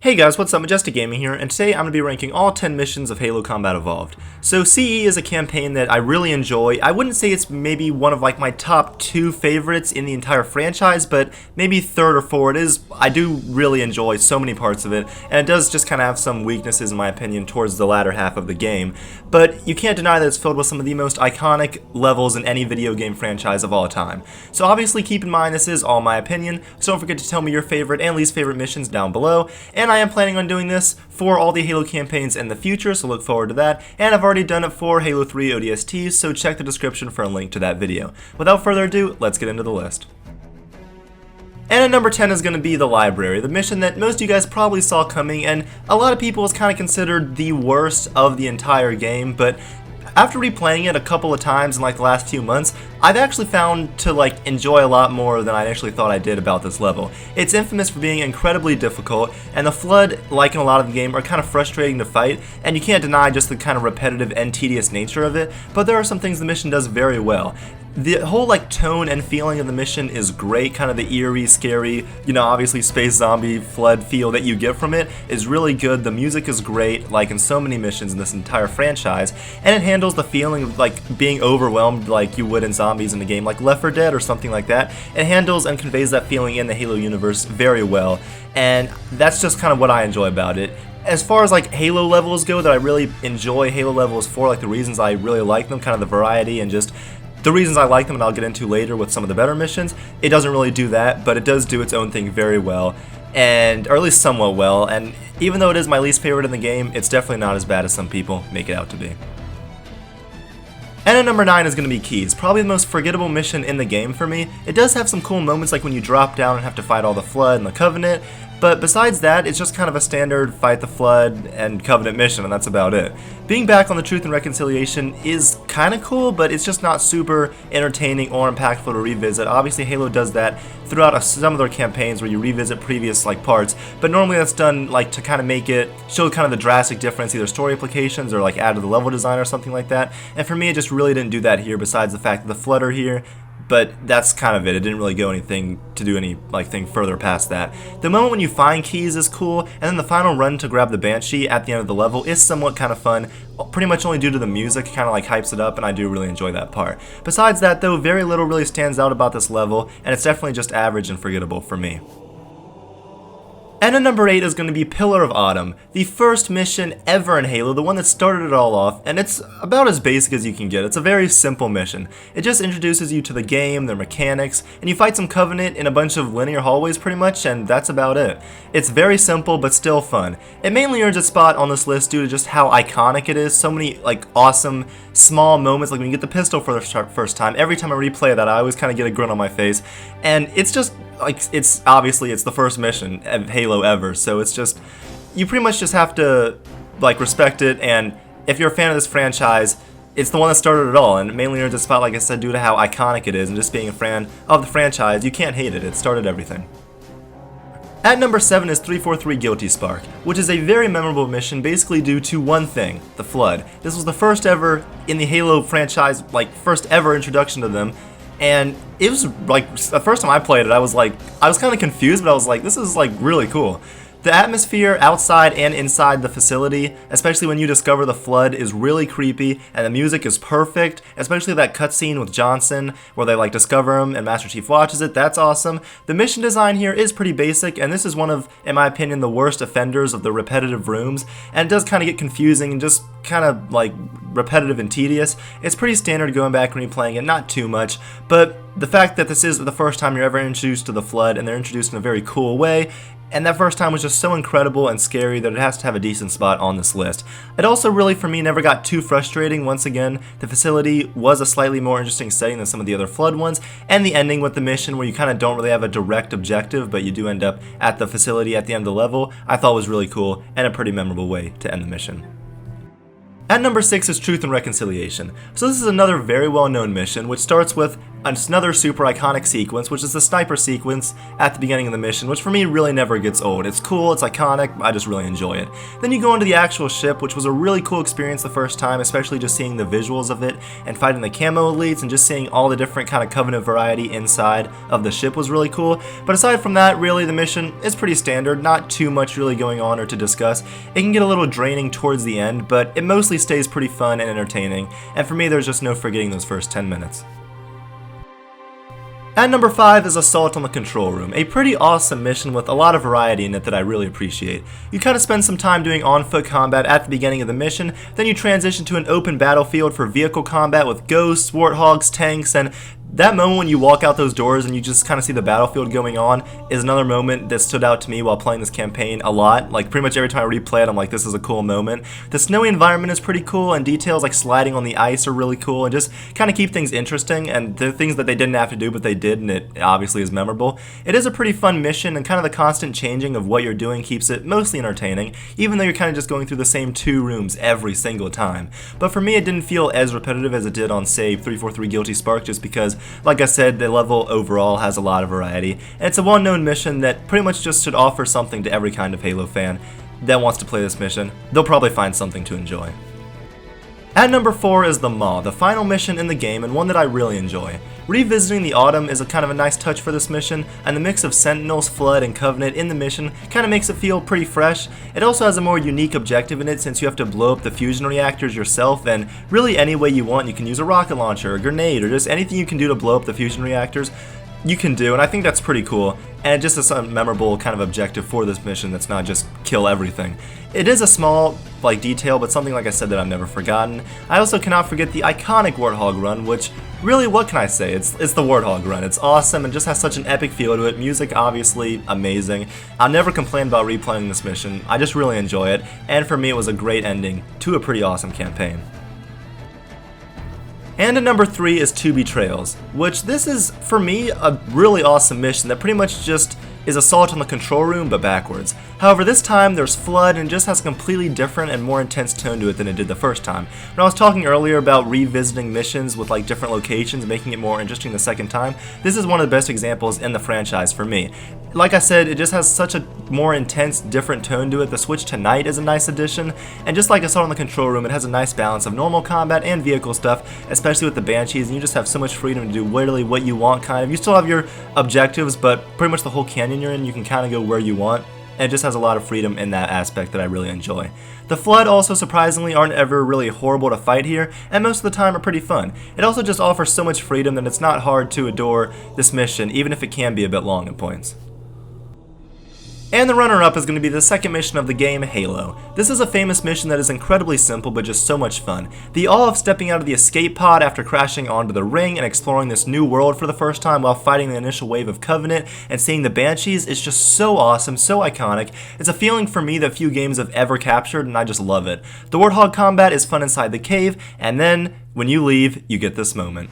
Hey guys, what's up? MajesticGaming here, and today I'm going to be ranking all 10 missions of Halo Combat Evolved. So CE is a campaign that I really enjoy. I wouldn't say it's maybe one of my top 2 favorites in the entire franchise, but maybe third or fourth. I do really enjoy so many parts of it, and it does just kind of have some weaknesses in my opinion towards the latter half of the game. But you can't deny that it's filled with some of the most iconic levels in any video game franchise of all time. So obviously keep in mind this is all my opinion, so don't forget to tell me your favorite and least favorite missions down below. And I am planning on doing this for all the Halo campaigns in the future, so look forward to that. And I've already done it for Halo 3 ODSTs, so check the description for a link to that video. Without further ado, let's get into the list. And at number 10 is going to be the Library, the mission that most of you guys probably saw coming, and a lot of people is kind of considered the worst of the entire game, but after replaying it a couple of times in the last few months, I've actually found to enjoy a lot more than I actually thought I did about this level. It's infamous for being incredibly difficult, and the Flood, like in a lot of the game, are kind of frustrating to fight, and you can't deny just the kind of repetitive and tedious nature of it, but there are some things the mission does very well. The whole tone and feeling of the mission is great, kind of the eerie, scary, obviously space zombie flood feel that you get from it is really good. The music is great, like in so many missions in this entire franchise, and it handles the feeling of being overwhelmed like you would in zombies in a game like Left 4 Dead or something like that. It handles and conveys that feeling in the Halo universe very well, and that's just kind of what I enjoy about it. As far as Halo levels go that I really enjoy Halo levels for, the reasons I really like them, kind of the variety and just the reasons I like them, and I'll get into later with some of the better missions, it doesn't really do that, but it does do its own thing very well, or at least somewhat well, and even though it is my least favorite in the game, it's definitely not as bad as some people make it out to be. And at number 9 is going to be Keys, probably the most forgettable mission in the game for me. It does have some cool moments like when you drop down and have to fight all the Flood and the Covenant, but besides that, it's just kind of a standard fight the Flood and Covenant mission, and that's about it. Being back on the Truth and Reconciliation is kind of cool, but it's just not super entertaining or impactful to revisit. Obviously, Halo does that throughout some of their campaigns where you revisit previous parts, but normally that's done to kind of make it show kind of the drastic difference, either story implications or add to the level design or something like that. And for me, it just really didn't do that here, besides the fact that the Flood are here. But that's kind of it. It didn't really go anything to do any thing further past that. The moment when you find Keys is cool, and then the final run to grab the Banshee at the end of the level is somewhat kind of fun, pretty much only due to the music, kind of hypes it up, and I do really enjoy that part. Besides that though, very little really stands out about this level, and it's definitely just average and forgettable for me. And at number 8 is going to be Pillar of Autumn, the first mission ever in Halo, the one that started it all off, and it's about as basic as you can get. It's a very simple mission. It just introduces you to the game, their mechanics, and you fight some Covenant in a bunch of linear hallways pretty much, and that's about it. It's very simple, but still fun. It mainly earns a spot on this list due to just how iconic it is. So many awesome small moments, like when you get the pistol for the first time. Every time I replay that, I always kind of get a grin on my face, and it's just it's obviously it's the first mission of Halo ever, so it's just, you pretty much just have to respect it, and if you're a fan of this franchise, it's the one that started it all, and it mainly earns a spot, like I said, due to how iconic it is, and just being a fan of the franchise, you can't hate it. It started everything. At number 7 is 343 Guilty Spark, which is a very memorable mission basically due to one thing, the Flood. This was the first ever in the Halo franchise, first ever introduction to them, and it was the first time I played it, I was kind of confused, but I was this is really cool. The atmosphere outside and inside the facility, especially when you discover the Flood, is really creepy, and the music is perfect, especially that cutscene with Johnson where they discover him and Master Chief watches it. That's awesome. The mission design here is pretty basic, and this is one of, in my opinion, the worst offenders of the repetitive rooms, and it does kind of get confusing and just kind of repetitive and tedious. It's pretty standard going back and replaying it, not too much, but the fact that this is the first time you're ever introduced to the Flood, and they're introduced in a very cool way, and that first time was just so incredible and scary that it has to have a decent spot on this list. It also really, for me, never got too frustrating. Once again, the facility was a slightly more interesting setting than some of the other Flood ones, and the ending with the mission where you kind of don't really have a direct objective, but you do end up at the facility at the end of the level, I thought was really cool and a pretty memorable way to end the mission. At number 6 is Truth and Reconciliation. So this is another very well-known mission, which starts with another super iconic sequence, which is the sniper sequence at the beginning of the mission, which for me really never gets old. It's cool, it's iconic, I just really enjoy it. Then you go into the actual ship, which was a really cool experience the first time, especially just seeing the visuals of it and fighting the camo elites and just seeing all the different kind of Covenant variety inside of the ship was really cool. But aside from that, really the mission is pretty standard, not too much really going on or to discuss. It can get a little draining towards the end, but it mostly stays pretty fun and entertaining, and for me there's just no forgetting those first 10 minutes. At number 5 is Assault on the Control Room, a pretty awesome mission with a lot of variety in it that I really appreciate. You kind of spend some time doing on-foot combat at the beginning of the mission, then you transition to an open battlefield for vehicle combat with ghosts, warthogs, tanks, and that moment when you walk out those doors and you just kind of see the battlefield going on is another moment that stood out to me while playing this campaign a lot. Like pretty much every time I replay it, I'm like, this is a cool moment. The snowy environment is pretty cool, and details like sliding on the ice are really cool and just kind of keep things interesting, and the things that they didn't have to do but they did, and it obviously is memorable. It is a pretty fun mission, and kind of the constant changing of what you're doing keeps it mostly entertaining, even though you're kind of just going through the same 2 rooms every single time. But for me, it didn't feel as repetitive as it did on, say, 343 Guilty Spark, just because, like I said, the level overall has a lot of variety, and it's a well-known mission that pretty much just should offer something to every kind of Halo fan that wants to play this mission. They'll probably find something to enjoy. At number 4 is the Maw, the final mission in the game, and one that I really enjoy. Revisiting the Autumn is a kind of a nice touch for this mission, and the mix of Sentinels, Flood, and Covenant in the mission kind of makes it feel pretty fresh. It also has a more unique objective in it, since you have to blow up the fusion reactors yourself, and really any way you want. You can use a rocket launcher, a grenade, or just anything you can do to blow up the fusion reactors. You can do, and I think that's pretty cool, and it just is a memorable kind of objective for this mission that's not just kill everything. It is a small detail, but something, like I said, that I've never forgotten. I also cannot forget the iconic Warthog run, which really, what can I say? It's the Warthog run. It's awesome and just has such an epic feel to it. Music, obviously, amazing. I'll never complain about replaying this mission. I just really enjoy it, and for me it was a great ending to a pretty awesome campaign. And at number 3 is 2 Betrayals, which this is, for me, a really awesome mission that pretty much just is Assault on the Control Room, but backwards. However, this time there's Flood and just has a completely different and more intense tone to it than it did the first time. When I was talking earlier about revisiting missions with different locations, making it more interesting the second time, this is one of the best examples in the franchise for me. Like I said, it just has such a more intense, different tone to it. The switch to night is a nice addition, and just like Assault on the Control Room, it has a nice balance of normal combat and vehicle stuff, especially with the Banshees, and you just have so much freedom to do literally what you want, kind of. You still have your objectives, but pretty much the whole canyon you're in, you can kind of go where you want, and it just has a lot of freedom in that aspect that I really enjoy. The Flood also surprisingly aren't ever really horrible to fight here, and most of the time are pretty fun. It also just offers so much freedom that it's not hard to adore this mission, even if it can be a bit long at points. And the runner-up is going to be the second mission of the game, Halo. This is a famous mission that is incredibly simple but just so much fun. The awe of stepping out of the escape pod after crashing onto the ring and exploring this new world for the first time while fighting the initial wave of Covenant and seeing the Banshees is just so awesome, so iconic. It's a feeling for me that few games have ever captured, and I just love it. The Warthog combat is fun inside the cave, and then, when you leave, you get this moment.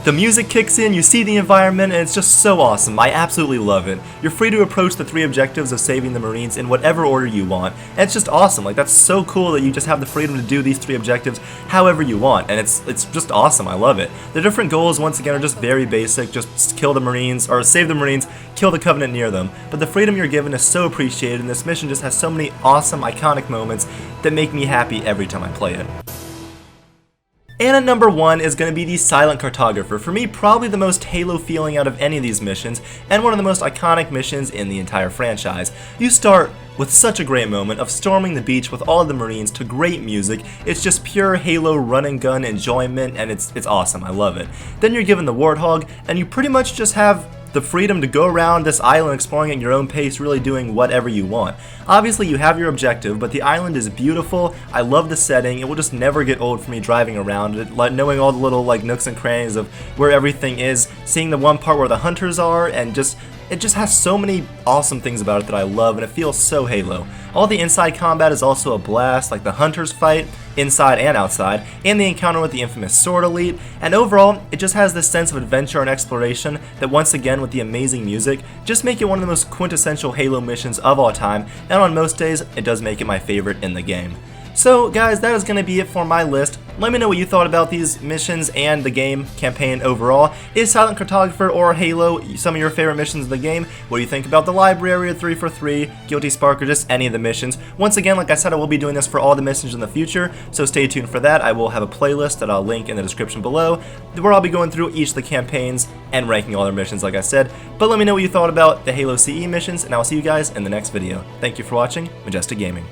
The music kicks in, you see the environment, and it's just so awesome. I absolutely love it. You're free to approach the 3 objectives of saving the Marines in whatever order you want, and it's just awesome. That's so cool that you just have the freedom to do these 3 objectives however you want, and it's just awesome. I love it. The different goals, once again, are just very basic. Just kill the Marines, or save the Marines, kill the Covenant near them. But the freedom you're given is so appreciated, and this mission just has so many awesome, iconic moments that make me happy every time I play it. And at number 1 is going to be the Silent Cartographer. For me, probably the most Halo feeling out of any of these missions, and one of the most iconic missions in the entire franchise. You start with such a great moment of storming the beach with all of the Marines to great music. It's just pure Halo run and gun enjoyment, and it's awesome. I love it. Then you're given the Warthog, and you pretty much just have the freedom to go around this island exploring at your own pace, really doing whatever you want. Obviously you have your objective, but the island is beautiful. I love the setting. It will just never get old for me driving around it, knowing all the little nooks and crannies of where everything is, seeing the one part where the hunters are, and just it just has so many awesome things about it that I love, and it feels so Halo. All the inside combat is also a blast, like the Hunters fight, inside and outside, and the encounter with the infamous Sword Elite, and overall, it just has this sense of adventure and exploration that once again with the amazing music, just make it one of the most quintessential Halo missions of all time, and on most days, it does make it my favorite in the game. So guys, that is going to be it for my list. Let me know what you thought about these missions and the game campaign overall. Is Silent Cartographer or Halo some of your favorite missions in the game? What do you think about the library, 3 for 3, Guilty Spark, or just any of the missions? Once again, like I said, I will be doing this for all the missions in the future, so stay tuned for that. I will have a playlist that I'll link in the description below, where I'll be going through each of the campaigns and ranking all their missions like I said. But let me know what you thought about the Halo CE missions, and I'll see you guys in the next video. Thank you for watching, Majestic Gaming.